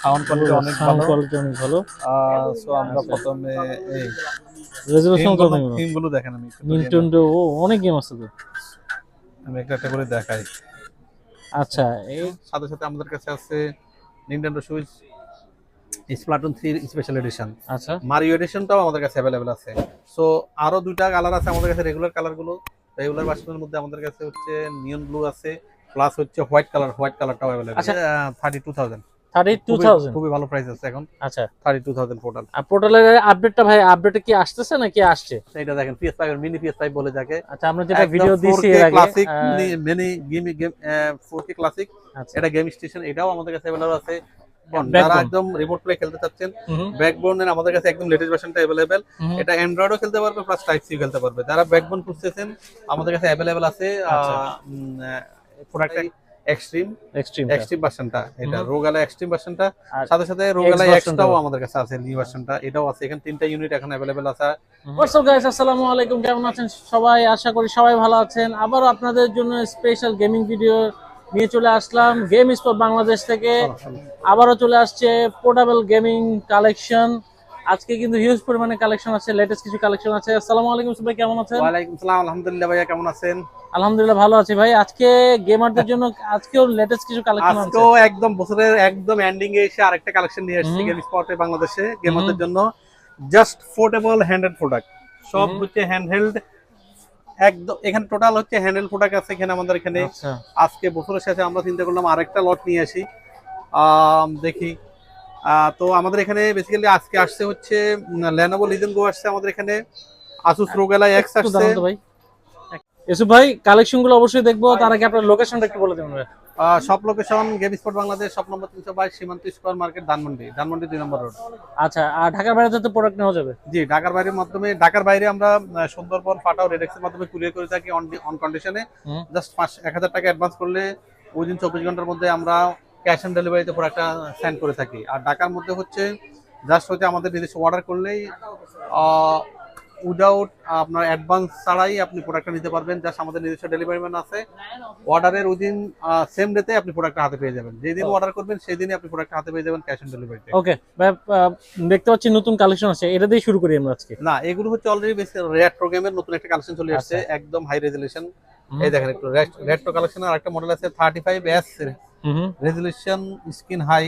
Sound quality অনেক sound ভালো। Quality অনেক ভালো। সো আমরা প্রথমে এই রেজোলিউশন কত নেবেন? থিমগুলো দেখেন, আমি একটু নিনটেন্ডো অনেক গেম আছে তো। আমি একটা একটা করে দেখাই। আচ্ছা, এই সাথে সাথে আমাদের কাছে আছে নিনটেন্ডো সুইচ স্প্লাটুন 3 স্পেশাল এডিশন, আচ্ছা মারিও এডিশনটাও আমাদের কাছে অ্যাভেলেবেল আছে। সো আরো দুইটা কালার আছে আমাদের কাছে, রেগুলার কালারগুলো। রেগুলার ভার্সনের মধ্যে আমাদের কাছে হচ্ছে নিয়ন ব্লু আছে, প্লাস হচ্ছে হোয়াইট কালার, হোয়াইট কালারটাও অ্যাভেলেবেল। আচ্ছা 32,000, 32,000। খুবই ভালো প্রাইস আছে এখন। আচ্ছা 32,000 পোর্টাল। আর পোর্টালের আপডেটটা ভাই, আপডেটে কি আসতেছে নাকি আসছে? এটা দেখেন PS5 এর মিনি PS5 বলে যাকে। আচ্ছা আমরা যেটা ভিডিও দিছি এর আগে classic mini game 4K classic, আচ্ছা এটা গেম স্টেশন, এটাও আমাদের কাছে अवेलेबल আছে। যারা ব্যাকবোন একদম রিমোট প্লে খেলতে চাচ্ছেন, ব্যাকবোনের আমাদের কাছে একদম লেটেস্ট ভার্সনটা अवेलेबल। এটা অ্যান্ড্রয়েডও খেলতে পারবে প্লাস টাইপ সি খেলতে পারবে। যারা ব্যাকবোন খুঁজতেছেন আমাদের কাছে अवेलेबल আছে প্রোডাক্ট এক্সট্রিম এক্সট্রিম ভার্সনটা, এটা রোগালা এক্সট্রিম ভার্সনটা, সাথে সাথে রোগালা এক্সটাও আমাদের কাছে আছে, নিউ ভার্সনটা এটাও আছে। এখানে তিনটা ইউনিট এখন अवेलेबल আছে। হোয়াটস আপ গাইস, আসসালামু আলাইকুম। কেমন আছেন সবাই? আশা করি সবাই ভালো আছেন। আবারও আপনাদের জন্য স্পেশাল গেমিং ভিডিও নিয়ে চলে আসলাম গেম স্পট বাংলাদেশ থেকে। আবারও চলে আসছে পোর্টেবল গেমিং কালেকশন। আজকে কিন্তু হিউজ পরিমাণে কালেকশন আছে, লেটেস্ট কিছু কালেকশন আছে। আসসালামু আলাইকুম ভাই, কেমন আছেন? ওয়ালাইকুম আসসালাম, আলহামদুলিল্লাহ ভাইয়া, কেমন আছেন? আলহামদুলিল্লাহ ভালো আছি ভাই। আজকে গেমারদের জন্য আজকেও লেটেস্ট কিছু কালেকশন আছে। আজকেও একদম বছরের একদম এন্ডিং এ এসে আরেকটা কালেকশন নিয়ে এসেছি গেম স্পটে বাংলাদেশে গেমারদের জন্য। জাস্ট পোর্টেবল হ্যান্ডহেল্ড প্রোডাক্ট, সব হচ্ছে হ্যান্ডহেল্ড একদম। এখানে টোটাল হচ্ছে হ্যান্ডহেল্ড প্রোডাক্ট আছে এখানে আমাদের এখানে। আজকে বছরের শেষে আমরা চিন্তা করলাম আরেকটা লট নিয়ে আসি, দেখি। তো আমাদের এখানে বেসিক্যালি আজকে আসছে হচ্ছে Lenovo Legion Go আসছে আমাদের এখানে, Asus ROG Ally X আসছে। ভাই ইউসুফ ভাই কালেকশনগুলো অবশ্যই দেখবো, তার আগে আপনার লোকেশনটা একটু বলে দেবেন ভাই। সব location game spot Bangladesh, shop number 322 সীমান্ত স্কয়ার মার্কেট, ধানমন্ডি 2 নম্বর রোড। আচ্ছা, আর ঢাকার বাইরে তো প্রোডাক্ট নেওয়া যাবে? জি, ঢাকার বাইরের মাধ্যমে, ঢাকার বাইরে আমরা সুন্দরবন, ফাটাও, রেডেক্স এর মাধ্যমে কুরিয়ার করে থাকি অন কন্ডিশনে। জাস্ট 1000 টাকা অ্যাডভান্স করলে উইদিন 24 ঘন্টার মধ্যে আমরা ক্যাশ অন ডেলিভারিতে প্রোডাক্টটা সেন্ড করে থাকি। আর ঢাকার মধ্যে হচ্ছে জাস্ট হচ্ছে আমাদের নিজস্ব অর্ডার করলেই উইদাউট আপনার অ্যাডভান্স ছাড়াই আপনি প্রোডাক্টটা নিতে পারবেন। জাস্ট আমাদের নিজস্ব ডেলিভারি ম্যান আছে, অর্ডারের উইদিন সেম ডেতে আপনি প্রোডাক্টটা হাতে পেয়ে যাবেন। যেদিন অর্ডার করবেন সেই দিনই আপনি প্রোডাক্টটা হাতে পেয়ে যাবেন ক্যাশ অন ডেলিভারিতে। ওকে ভাই, দেখতে পাচ্ছি নতুন কালেকশন আছে, এটা দিয়ে শুরু করি আমরা আজকে। না, এগুলো হচ্ছে অলরেডি বেশি রেট্রো গেমের নতুন একটা কালেকশন চলে আসছে, একদম হাই রেজোলিউশন। এই দেখেন একটু রেট্রো কালেকশনের আরেকটা মডেল আছে 35S রেজোলিউশন স্ক্রিন হাই,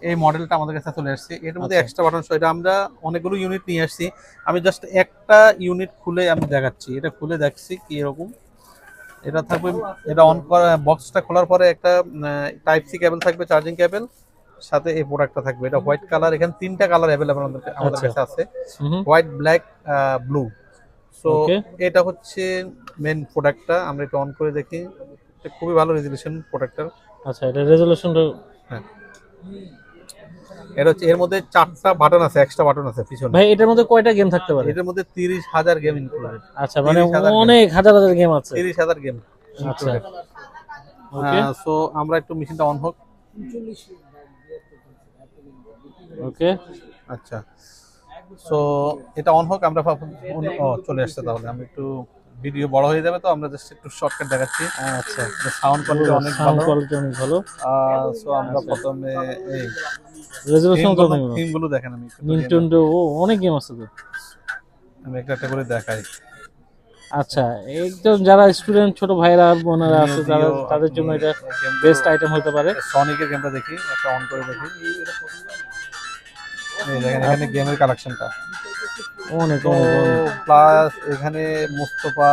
এই মডেলটা আমাদের কাছে চলে আসছে। এর মধ্যে এক্সট্রা বাটন সহ, এটা আমরা অনেকগুলো ইউনিট নিয়ে আসছি। আমি জাস্ট একটা ইউনিট খুলে আমি দেখাচ্ছি, এটা খুলে দেখছি কি এরকম এটা থাকবে। এটা অন করা, বক্সটা খোলার পরে একটা টাইপ সি কেবল থাকবে, চার্জিং কেবল, সাথে এই প্রোডাক্টটা থাকবে। এটা হোয়াইট কালার, এখানে তিনটা কালার अवेलेबल আমাদের কাছে আছে, হোয়াইট, ব্ল্যাক, ব্লু। সো এটা হচ্ছে মেন প্রোডাক্টটা। আমরা একটু অন করে দেখি, এটা খুবই ভালো রেজোলিউশন প্রোডাক্টটার। আচ্ছা, এটা রেজোলিউশনটা, হ্যাঁ, এটা হচ্ছে, এর মধ্যে 4টা বাটন আছে, এক্সট্রা বাটন আছে পিছনে। ভাই এটার মধ্যে কয়টা গেম থাকতে পারে? এটার মধ্যে 30,000 গেম ইনক্লুডেড। আচ্ছা, মানে অনেক হাজার হাজার গেম আছে। 30,000 গেম। আচ্ছা ওকে, সো আমরা একটু মেশিনটা অন হোক। ওকে, আচ্ছা, সো এটা অন হোক, আমরা চলে আসছে। তাহলে আমি একটু ভিডিও বড় হয়ে যাবে, তো আমরা জাস্ট একটু শর্টকাট দেখাচ্ছি। আচ্ছা সাউন্ড কোয়ালিটি অনেক সাউন্ড ভালো। কোয়ালিটি অনেক ভালো। সো আমরা প্রথমে এই রেজোলিউশন কত নেবেন? থিমগুলো দেখেন, আমি নিনটেন্ডো অনেক গেম আছে তো। আমি একটা একটা করে দেখাই। আচ্ছা, একদম যারা স্টুডেন্ট ছোট ভাইরা বোনেরা আছে তাদের জন্য এটা বেস্ট আইটেম হতে পারে। সনিকের গেমটা দেখি, একটা অন করে দেখি। এই দেখেন এখানে গেমের কালেকশনটা অনেক প্লাস এখানে Mustafa,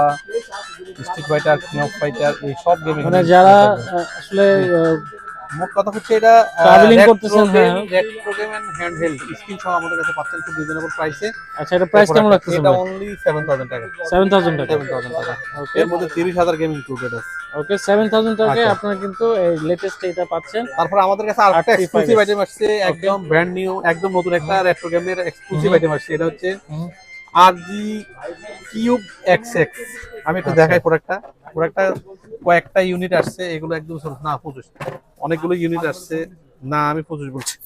street fighter, king of fighter, এই সব গেম। মানে যারা আসলে মোট কথা হচ্ছে এটা ট্রাভেলিং করতেছেন, হ্যাঁ, retro game and handheld screen সহ আমাদের কাছে পাচ্ছেন খুব রিজনেবল প্রাইসে। আচ্ছা, এটা প্রাইস কেমন রাখতেছেন? এটা অনলি 7,000 টাকা। 7,000 টাকা। 7,000 টাকা। এর মধ্যে 30,000 গেম ইনক্লুডেড আছে। ওকে, 7,000 টাকায় আপনারা কিন্তু এই লেটেস্ট এটা পাচ্ছেন। তারপর আমাদের কাছে আরেকটা এক্সক্লুসিভ আইটেম আসছে, একদম ব্র্যান্ড নিউ, একদম নতুন একটা রেট্রো গেমের এক্সক্লুসিভ আইটেম আসছে। এটা হচ্ছে RG কিউব XX। আমি একটু দেখাই প্রোডাক্টটা। কয়েকটা ইউনিট আসছে, এগুলো একদম না 25, অনেকগুলো ইউনিট আসছে না, আমি 25 বলছি।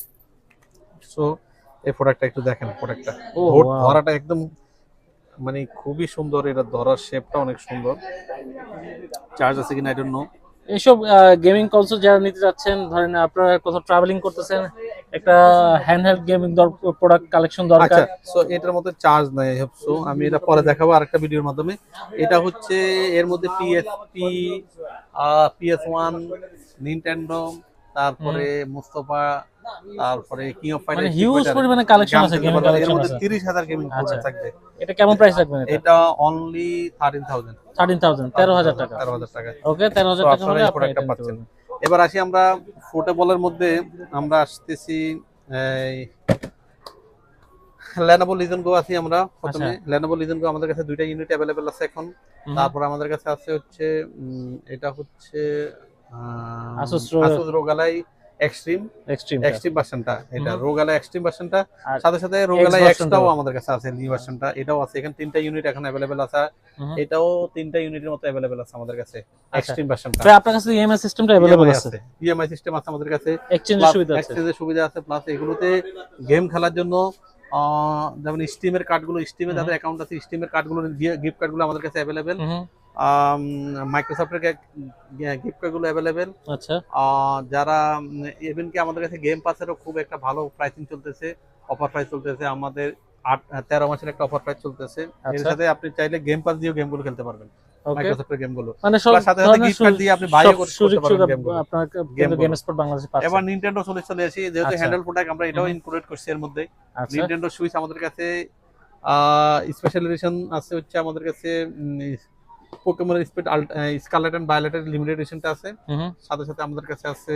সো এই প্রোডাক্টটা একটু দেখেন, প্রোডাক্টটা ধরাটা একদম মানে খুবই সুন্দর, এটা ধরার শেপটা অনেক সুন্দর। চার্জ আছে কিনা আই ডোন্ট নো। এইসব গেমিং কনসোল যারা নিতে যাচ্ছেন, ধরেন আপনারা কোথাও ট্রাভেলিং করতেছেন, একটা হ্যান্ডহেল্ড গেমিং প্রোডাক্ট কালেকশন দরকার। আচ্ছা, সো এটার মধ্যে চার্জ নাই, সো আমি এটা পরে দেখাবো আরেকটা ভিডিওর মাধ্যমে। এটা হচ্ছে এর মধ্যে পিএসপি, PS1, নিনটেন্ডো, তারপরে মুস্তফা, তারপরে কিং অফ মানে ফাইটার, হিউজ পরিমাণে কালেকশন আছে, গেমিং এর কালেকশন মধ্যে আছে। 30,000 গেমিং আচ্ছা, থাকবে। এটা কেমন প্রাইস রাখবেন? এটা অনলি 13,000 13,000 টাকা। 13,000 টাকা। ওকে, 13,000 So, টাকা হলে আপনারা এই আপনি এটা প্রোডাক্টটা নিতে পাচ্ছেন। পারবেন। এবার আসি আমরা পোর্টেবলের মধ্যে, আমরা আসতেছি এই Lenovo Legion Go আছি আমরা প্রথমে। Lenovo Legion Go আমাদের কাছে দুইটা ইউনিট अवेलेबल আছে এখন। তারপর আমাদের কাছে আছে হচ্ছে এটা হচ্ছে Asus ROG Ally Extreme ভার্সনটা, এটা ROG Ally Extreme ভার্সনটা, সাথে সাথে ROG Ally Xটাও আমাদের কাছে আছে, নিউ ভার্সনটা, এটাও আছে। এখানে তিনটা ইউনিট এখন अवेलेबल আছে, এটাও তিনটা ইউনিটের মতো अवेलेबल আছে আমাদের কাছে এক্সট্রিম ভার্সনটা। ভাই আপনার কাছে ইএমআই সিস্টেমটা अवेलेबल আছে? ইএমআই সিস্টেম আছে আমাদের কাছে, এক্সচেঞ্জের সুবিধা আছে। এক্সচেঞ্জের সুবিধা আছে, প্লাস এগুলোতে গেম খেলার জন্য যেমন স্টিমের কার্ডগুলো, স্টিমে যাদের অ্যাকাউন্ট আছে স্টিমের কার্ডগুলো, গিফট কার্ডগুলো আমাদের কাছে अवेलेबल। মাইক্রোসফটের গিফট কার্ডগুলো अवेलेबल। আচ্ছা, যারা ইভেন কি আমাদের কাছে গেম পাসেরও খুব একটা ভালো প্রাইসিং চলতেছে, অফার প্রাইস চলতেছে আমাদের 13 মাসের একটা অফার প্রাইস চলতেছে। এর সাথে আপনি চাইলে গেম পাস দিয়েও গেমগুলো খেলতে পারবেন, মাইক্রোসফটের গেমগুলো, মানে সব সাথে সাথে গিফট কার্ড দিয়ে আপনি বাইও করতে পারবেন গেমগুলো। আপনার কিন্তু গেম স্পট বাংলাদেশে পাচ্ছেন। এবার নিনটেন্ডো চলে আসি, যেহেতু হ্যান্ডেল প্রোডাক্ট আমরা এটাও ইনক্লুড করছি এর মধ্যে। নিনটেন্ডো সুইচ আমাদের কাছে স্পেশাল এডিশন আছে হচ্ছে আমাদের কাছে পোকেমন স্কারলেট এন্ড ভায়োলেটের লিমিটেড এডিশনটা আছে। সাথে সাথে আমাদের কাছে আছে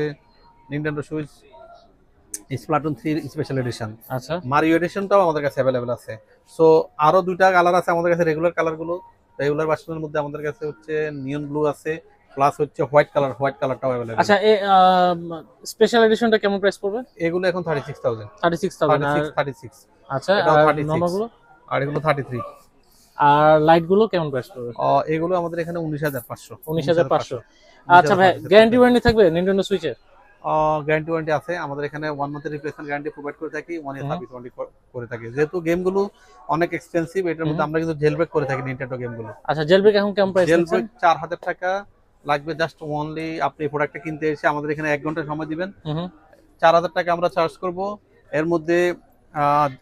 নিনটেন্ডো সুইচ স্প্লাটুন 3 স্পেশাল এডিশন। আচ্ছা, মারিও এডিশনটাও আমাদের কাছে अवेलेबल আছে। সো আরো দুইটা কালার আছে আমাদের কাছে, রেগুলার কালারগুলো। রেগুলার ভার্সনের মধ্যে আমাদের কাছে হচ্ছে নিয়ন ব্লু আছে, প্লাস হচ্ছে হোয়াইট কালারটাও अवेलेबल। আচ্ছা, এই স্পেশাল এডিশনটা কেমন প্রাইস পড়বে? এগুলো এখন 36,000। 36,000। আচ্ছা, এটাও আর 36, নরমালগুলো? আর এগুলো 33। আর লাইট গুলো কেমন প্রাইস পড়বে? এগুলো আমাদের এখানে 19,500। 19,500। আচ্ছা ভাই, গ্যারান্টি ওয়ারেন্টি থাকবে নিনটেন্ডো সুইচের? গ্যারান্টি ওয়ারেন্টি আছে আমাদের এখানে, 1 মান্থের রিপ্লেসমেন্ট গ্যারান্টি প্রোভাইড করে থাকি, 1 ইয়ার সার্ভিস ওয়ারেন্টি করে থাকি। যেহেতু গেমগুলো অনেক এক্সপেন্সিভ, এটার মধ্যে আমরা কিন্তু জেলব্রেক করে থাকি নিনটেন্ডো গেমগুলো। আচ্ছা, জেলব্রেক এখন কেমন প্রাইস? জেলব্রেক 4,000 টাকা লাগবে, জাস্ট অনলি আপনি প্রোডাক্টটা কিনতে এসে আমাদের এখানে 1 ঘন্টা সময় দিবেন, 4,000 টাকা আমরা চার্জ করব। এর মধ্যে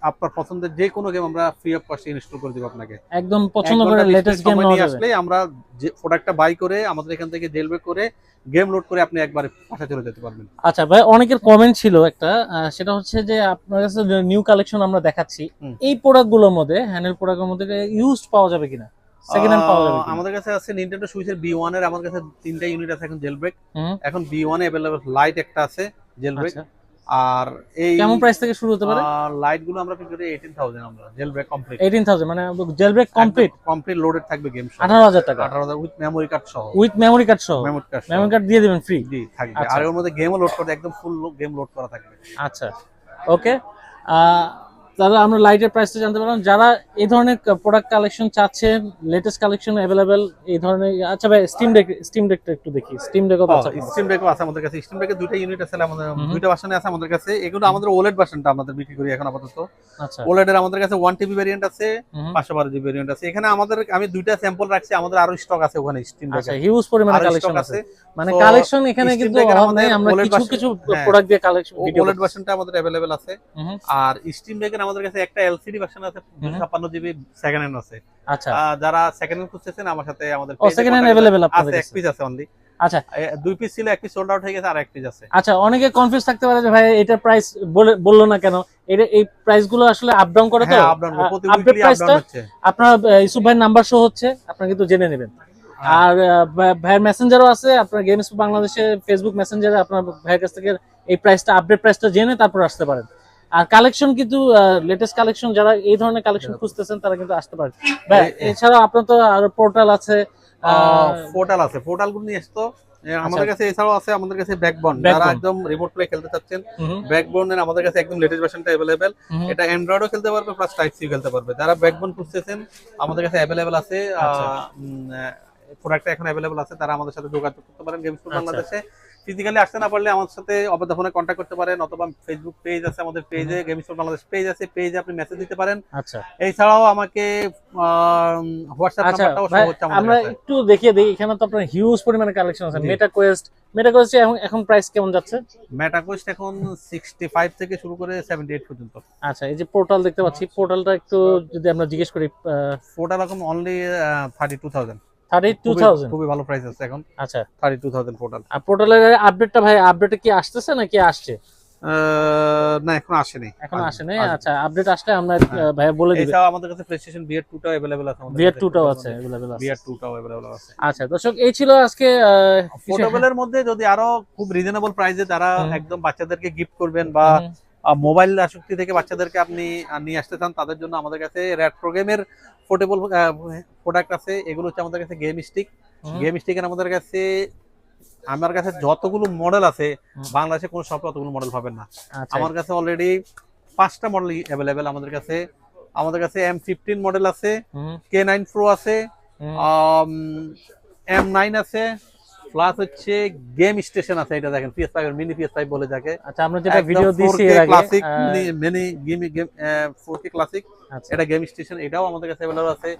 আপনার পছন্দের যে কোনো গেম আমরা ফ্রি অফ কস্টে ইনস্টল করে দিব আপনাকে, একদম পছন্দ করে লেটেস্ট গেম নিয়ে আসলে আমরা যে প্রোডাক্টটা বাই করে আমাদের এখান থেকে জেলব্রেক করে গেম লোড করে আপনি একবারে বাসায় চলে যেতে পারবেন। আচ্ছা ভাই, অনেকের কমেন্ট ছিল একটা, সেটা হচ্ছে যে আপনার কাছে নিউ কালেকশন আমরা দেখাচ্ছি, এই প্রোডাক্টগুলোর মধ্যে, হ্যান্ডেল প্রোডাক্টের মধ্যে ইউজড পাওয়া যাবে কিনা, সেকেন্ড হ্যান্ড পাওয়া যাবে কিনা? আমাদের কাছে আছে নিনটেন্ডো সুইচের B1 এর, আমাদের কাছে 3টা ইউনিট আছে এখন জেলব্রেক। এখন B1 এ अवेलेबल লাইট একটা আছে জেলব্রেক। আর এই কেমন প্রাইস থেকে শুরু হতে পারে? লাইট গুলো আমরা পিক করি 18,000, আমরা জেলব্রেক কমপ্লিট 18,000, মানে জেলব্রেক কমপ্লিট লোডেড থাকবে গেম সহ 18,000 টাকা, 18,000 উইথ মেমরি কার্ড সহ। মেমরি কার্ড দিয়ে দিবেন ফ্রি? জি, থাকবে। আর এর মধ্যে গেমও লোড করতে, একদম ফুল গেম লোড করা থাকবে। আচ্ছা, ওকে। তাহলে আমরা লাইটের প্রাইসটা জানতে পারলাম। যারা এই ধরনের প্রোডাক্ট কালেকশন চাচ্ছেন, লেটেস্ট কালেকশন अवेलेबल এই ধরনের। আচ্ছা ভাই, স্টিম ডেকটা একটু দেখি। স্টিম ডেকও আছে? স্টিম ডেকও আছে আমাদের কাছে। স্টিম ডেকের দুইটা ইউনিট আছে আমাদের, দুইটা ভার্সনে আছে আমাদের কাছে। এগুলো আমাদের ওলেড ভার্সনটা আমাদের বিক্রি করি এখন আপাতত। আচ্ছা, ওলেড এর আমাদের কাছে 1 টিবি ভেরিয়েন্ট আছে, 512 জিবি ভেরিয়েন্ট আছে। এখানে আমাদের আমি দুইটা স্যাম্পল রাখছি, আমাদের আরো স্টক আছে ওখানে স্টিম ডেকের। আচ্ছা, হিউজ পরিমাণে কালেকশন আছে, মানে কালেকশন এখানে কিন্তু অভাব নেই। আমরা কিছু প্রোডাক্ট দিয়ে কালেকশন ভিডিও, ওলেড ভার্সনটা আমাদের अवेलेबल আছে। আর স্টিম ডেকের আমাদের কাছে একটা এলসিডি ভার্সন আছে, 256 জিবি সেকেন্ড হ্যান্ড আছে। আচ্ছা, যারা সেকেন্ড হ্যান্ড খুঁজতেছেন আমার সাথে আমাদের সেকেন্ড হ্যান্ড अवेलेबल আপনাদের আছে, কাছে? এক পিস আছে অনলি। আচ্ছা, 2 পিস ছিল, এক পিস সোল্ড আউট হয়ে গেছে, আর এক পিস আছে। আচ্ছা, অনেকে কনফিউজ থাকতে পারে যে ভাই এটা প্রাইস বললো না কেন। এই প্রাইস গুলো আসলে আপ ডাউন করে, তো আপ ডাউন হচ্ছে। আপনার ইউসুফ ভাইয়ের নাম্বার শো হচ্ছে, আপনারা কিন্তু জেনে নেবেন। আর ভাইয়ের মেসেঞ্জারও আছে, আপনার গেমস বাংলাদেশে ফেসবুক মেসেঞ্জারে আপনার ভাইয়ের কাছ থেকে এই প্রাইসটা, আপডেট প্রাইসটা জেনে তারপর আসতে পারেন। আর কালেকশন কিন্তু লেটেস্ট কালেকশন, যারা এই ধরনের কালেকশন খুঁজতেছেন তারা কিন্তু আসতে পারেন। ভাই এছাড়া আপনার তো আর পোর্টাল আছে, পোর্টাল গুলো নিয়ে আসতো আমাদের কাছে। এছাড়াও আছে আমাদের কাছে ব্যাকবোন, যারা একদম রিমোট প্লে খেলতে চাচ্ছেন, ব্যাকবোন এর আমাদের কাছে একদম লেটেস্ট ভার্সনটা अवेलेबल। এটা অ্যান্ড্রয়েডও খেলতে পারবে, প্লাস টাইপ সি খেলতে পারবে। যারা ব্যাকবোন খুঁজতেছেন আমাদের কাছে अवेलेबल আছে, প্রোডাক্টটা এখন अवेलेबल আছে, তারা আমাদের সাথে যোগাযোগ করতে পারেন গেমস বাংলাদেশে। ফিজিক্যালি আসতে না পারলে আমার সাথে অবদা ফোনে কন্ট্যাক্ট করতে পারেন, অথবা ফেসবুক পেজ আছে আমাদের, পেজে গেম স্পোর্ট বাংলাদেশ পেজ আছে, পেজে আপনি মেসেজ দিতে পারেন। আচ্ছা এছাড়াও আমাকে হোয়াটসঅ্যাপ আচ্ছা নাম্বারটাও ভাই, সব হচ্ছে আমাদের আমরা কাছে। একটু দেখিয়ে দিই, এখানে তো আপনার হিউজ পরিমাণে কালেকশন আছে। জি। মেটা কোয়েস্ট এখন প্রাইস কেমন যাচ্ছে? মেটাকোয়েস্ট এখন 65 থেকে শুরু করে 78 পর্যন্ত। আচ্ছা, এই যে পোর্টাল দেখতে পাচ্ছি, পোর্টালটা একটু যদি আমরা জিজ্ঞেস করি, ওটা এখন অনলি 32,000। 32,000। খুবই ভালো প্রাইস আছে এখন, আচ্ছা, 32,000 পোর্টাল। আর পোর্টালের আপডেটটা ভাই, আপডেটে কি আসতেছে নাকি আসছে? না এখন আসেনি, এখন আসে নাই। আসবে। আচ্ছা, আপডেট আসলে আমরা হ্যাঁ। ভাইয়া বলে দিবেন। এছাড়াও আমাদের কাছে প্লেস্টেশন VR 2টাও अवेलेबल আছে, আমাদের VR 2টাও আছে, अवेलेबल আছে। VR 2টাও अवेलेबल আছে। আচ্ছা দর্শক, এই ছিল আজকে পোর্টেবলের মধ্যে যদি আরো খুব রিজনেবল প্রাইসে যারা হুম। একদম বাচ্চাদেরকে গিফট করবেন বা মোবাইল আসক্তি থেকে বাচ্চাদেরকে আপনি নিয়ে আসতে চান, তাদের জন্য আমাদের কাছে রেট্রো গেমের পোর্টেবল প্রোডাক্ট আছে। এগুলো হচ্ছে আমাদের কাছে গেম স্টিক। গেম স্টিকের আমাদের কাছে যতগুলো মডেল আছে, বাংলাদেশে কোনো শপে অতগুলো মডেল পাবেন না। আচ্ছা, আমার কাছে অলরেডি 5টা মডেল অ্যাভেলেবেল আমাদের কাছে। M15 মডেল আছে, K9 Pro আছে, M9 আছে, প্লাস হচ্ছে গেম স্টেশন আছে। এটা দেখেন PS5 এর মিনি PS5 বলে যাকে। আচ্ছা, আমরা যেটা ভিডিও দিছি এর আগে, classic mini game 4K classic, আচ্ছা এটা গেম স্টেশন, এটাও আমাদের কাছে अवेलेबल আছে।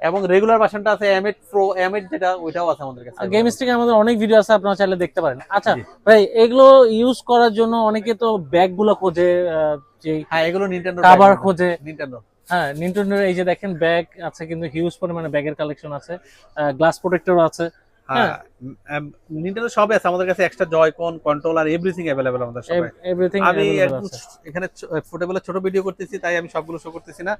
এবং রেগুলার ভার্সনটা আছে M8 Pro, M8 যেটা, ওইটাও আছে আমাদের কাছে। গেম স্টিকে আমাদের অনেক ভিডিও আছে, আপনারা চাইলে দেখতে পারেন। আচ্ছা জি। ভাই, এগুলো ইউজ করার জন্য অনেকে তো ব্যাগ গুলো খোঁজে, যে হ্যাঁ, এগুলো নিনটেন্ডো কভার খোঁজে। নিনটেন্ডো। হ্যাঁ, নিনটেন্ডোর এই যে দেখেন ব্যাগ আছে, কিন্তু হিউজ পরিমাণে ব্যাগের কালেকশন আছে, গ্লাস প্রোটেক্টরও আছে। হ্যাঁ, নিনটেন্ডো সবই আছে আমাদের কাছে, এক্সট্রা জয়কন, কন্ট্রোলার, এভরিথিং अवेलेबल আমাদের সবাই। এভরিথিং আমি अवेलेबल আছে। এখানে ফুটেবলের ছোট ভিডিও করতেছি, তাই আমি সবগুলো শো করতেছি না।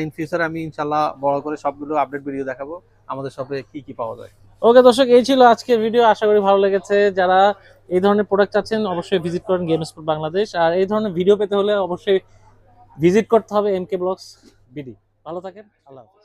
ইন ফিউচার আমি ইনশাআল্লাহ বড় করে সবগুলো আপডেট ভিডিও দেখাবো আমাদের শপে কি কি পাওয়া যায়। ওকে দর্শক, এই ছিল আজকের ভিডিও, আশা করি ভালো লেগেছে। যারা এই ধরনের প্রোডাক্ট চাচ্ছেন অবশ্যই ভিজিট করেন গেম স্পোর্ট বাংলাদেশ। আর এই ধরনের ভিডিও পেতে হলে অবশ্যই ভিজিট করতে হবে MK ব্লগস BD। ভালো থাকেন, আল্লাহ হাফেজ।